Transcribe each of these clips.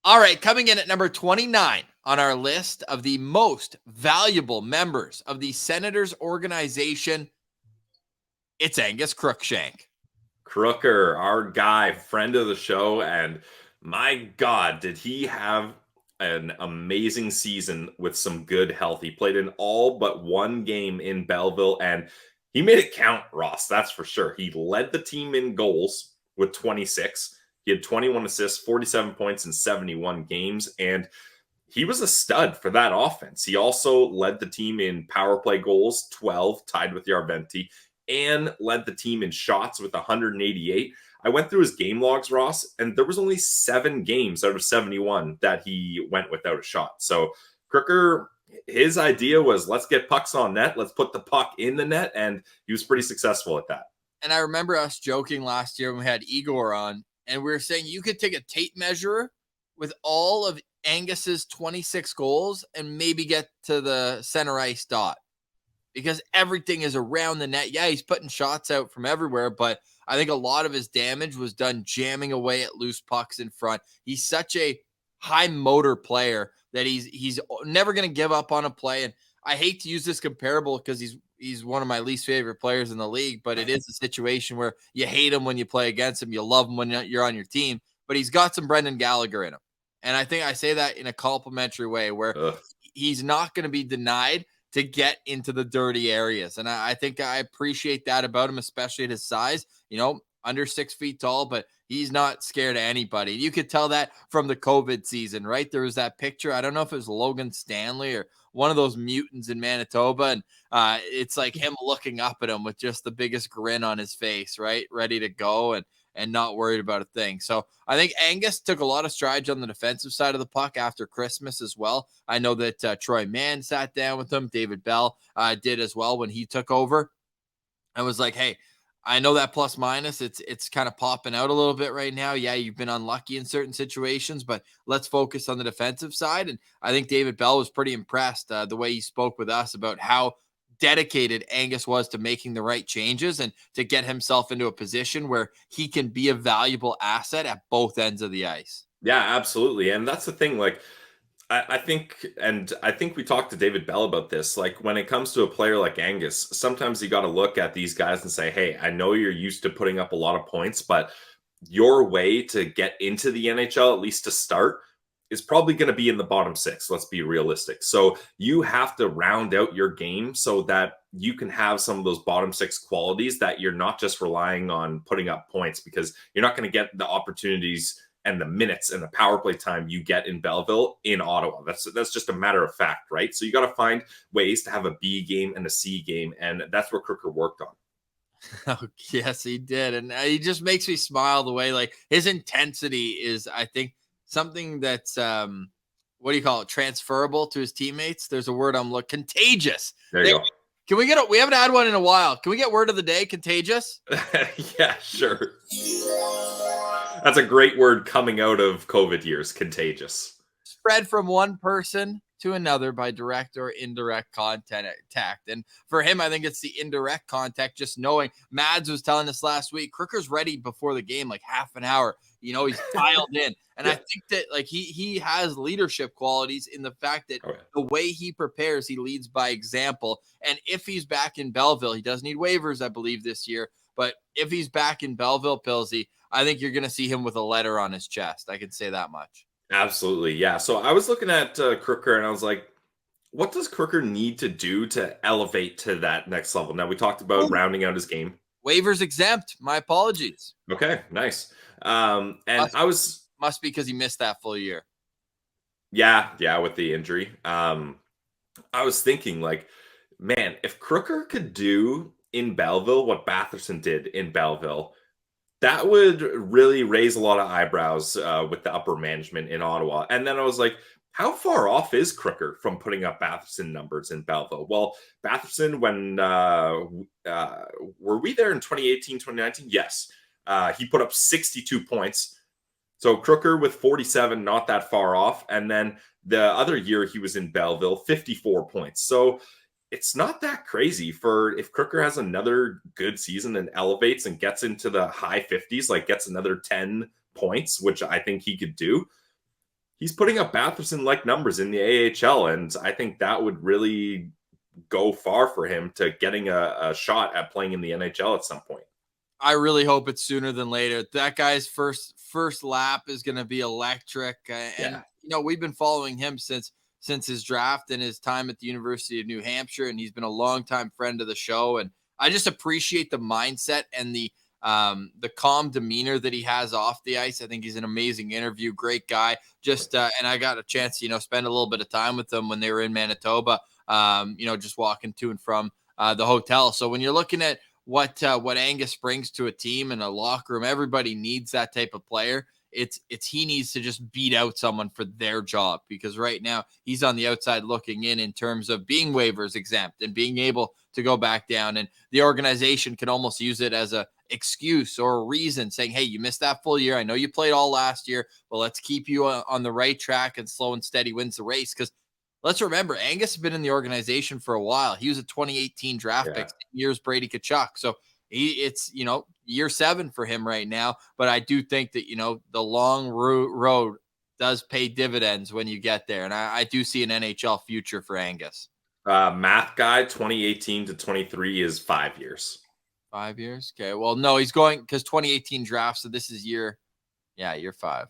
All right, coming in at number 29 on our list of the most valuable members of the Senators organization, it's Angus Crookshank. Crooker, our guy, friend of the show, and my God, did he have an amazing season with some good health. He played in all but one game in Belleville, and he made it count, Ross, that's for sure. He led the team in goals with 26. He had 21 assists, 47 points in 71 games, and he was a stud for that offense. He also led the team in power play goals, 12, tied with Yarventi, and led the team in shots with 188. I went through his game logs, Ross, and there was only 7 games out of 71 that he went without a shot. So Crooker, his idea was, let's get pucks on net, let's put the puck in the net, and he was pretty successful at that. And I remember us joking last year when we had Igor on, and we were saying you could take a tape measure with all of Angus's 26 goals and maybe get to the center ice dot, because everything is around the net. Yeah, he's putting shots out from everywhere, but I think a lot of his damage was done jamming away at loose pucks in front. He's such a high motor player that he's never going to give up on a play. And I hate to use this comparable because he's one of my least favorite players in the league, but it is a situation where you hate him when you play against him. You love him when you're on your team, but he's got some Brendan Gallagher in him. And I think I say that in a complimentary way where he's not going to be denied to get into the dirty areas. And I think I appreciate that about him, especially at his size, under 6 feet tall, but he's not scared of anybody. You could tell that from the COVID season, right? There was that picture. I don't know if it was Logan Stanley or one of those mutants in Manitoba. And it's like him looking up at him with just the biggest grin on his face, right? Ready to go and not worried about a thing. So I think Angus took a lot of strides on the defensive side of the puck after Christmas as well. I know that Troy Mann sat down with him. David Bell did as well when he took over. I was like, hey, I know that plus minus, it's kind of popping out a little bit right now. Yeah, you've been unlucky in certain situations, but let's focus on the defensive side. And I think David Bell was pretty impressed the way he spoke with us about how dedicated Angus was to making the right changes and to get himself into a position where he can be a valuable asset at both ends of the ice. Yeah, absolutely. And that's the thing, like, I think we talked to David Bell about this. Like, when it comes to a player like Angus, sometimes you got to look at these guys and say, hey, I know you're used to putting up a lot of points, but your way to get into the NHL, at least to start, is probably going to be in the bottom 6. Let's be realistic. So you have to round out your game so that you can have some of those bottom 6 qualities, that you're not just relying on putting up points, because you're not going to get the opportunities and the minutes and the power play time you get in Belleville in Ottawa. That's just a matter of fact, right? So you got to find ways to have a B game and a C game, and that's what Crooker worked on. Oh, yes, he did. And he just makes me smile the way, like, his intensity is, I think, something that's, what do you call it? Transferable to his teammates. There's a word I'm looking, contagious. There you go. Can we we haven't had one in a while. Can we get word of the day? Contagious? Yeah, sure. That's a great word coming out of COVID years, contagious. Spread from one person to another by direct or indirect contact. And for him, I think it's the indirect contact, just knowing. Mads was telling us last week, Crooker's ready before the game, like half an hour. He's dialed in. And I think that, like, he has leadership qualities in the fact that the way he prepares, he leads by example. And if he's back in Belleville, he does need waivers, I believe, this year. But if he's back in Belleville, Pilsy, I think you're going to see him with a letter on his chest. I can say that much. Absolutely, yeah. So I was looking at Crooker, and I was like, what does Crooker need to do to elevate to that next level? Now, we talked about rounding out his game. Waivers exempt. My apologies. Okay, nice. And must be because he missed that full year. Yeah, with the injury. I was thinking, like, man, if Crooker could do in Belleville what Batherson did in Belleville, that would really raise a lot of eyebrows with the upper management in Ottawa. And then I was like, how far off is Crooker from putting up Batherson numbers in Belleville? Well, Batherson, when were we there in 2018, 2019? Yes. He put up 62 points. So Crooker with 47, not that far off. And then the other year he was in Belleville, 54 points. So it's not that crazy for if Crooker has another good season and elevates and gets into the high 50s, like gets another 10 points, which I think he could do. he's putting up Batherson-like numbers in the AHL, and I think that would really go far for him to getting a shot at playing in the NHL at some point. I really hope it's sooner than later. That guy's first lap is going to be electric, and we've been following him since his draft and his time at the University of New Hampshire, and he's been a longtime friend of the show. And I just appreciate the mindset and the calm demeanor that he has off the ice. I think he's an amazing interview, great guy. Just and I got a chance to spend a little bit of time with them when they were in Manitoba. Just walking to and from the hotel. So when you're looking at what Angus brings to a team and a locker room, everybody needs that type of player. It's he needs to just beat out someone for their job, because right now he's on the outside looking in terms of being waivers exempt and being able to go back down. And the organization can almost use it as a excuse or a reason, saying, hey, you missed that full year. I know you played all last year, but let's keep you on the right track, and slow and steady wins the race. Because let's remember, Angus has been in the organization for a while. He was a 2018 draft pick, 10 years Brady Tkachuk. So it's year 7 for him right now. But I do think that, the long road does pay dividends when you get there. And I do see an NHL future for Angus. Math guy, 2018 to 23 is 5 years. 5 years? Okay. Well, no, he's going, because 2018 draft. So this is year 5.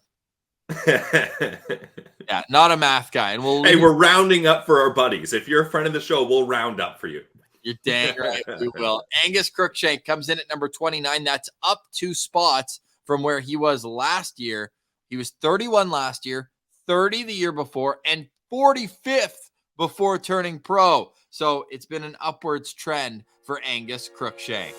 Yeah, not a math guy. And we're rounding up for our buddies. If you're a friend of the show, we'll round up for you. You're dang right, we will. Angus Crookshank comes in at number 29. That's up 2 spots from where he was last year. He was 31 last year, 30 the year before, and 45th before turning pro. So it's been an upwards trend for Angus Crookshank.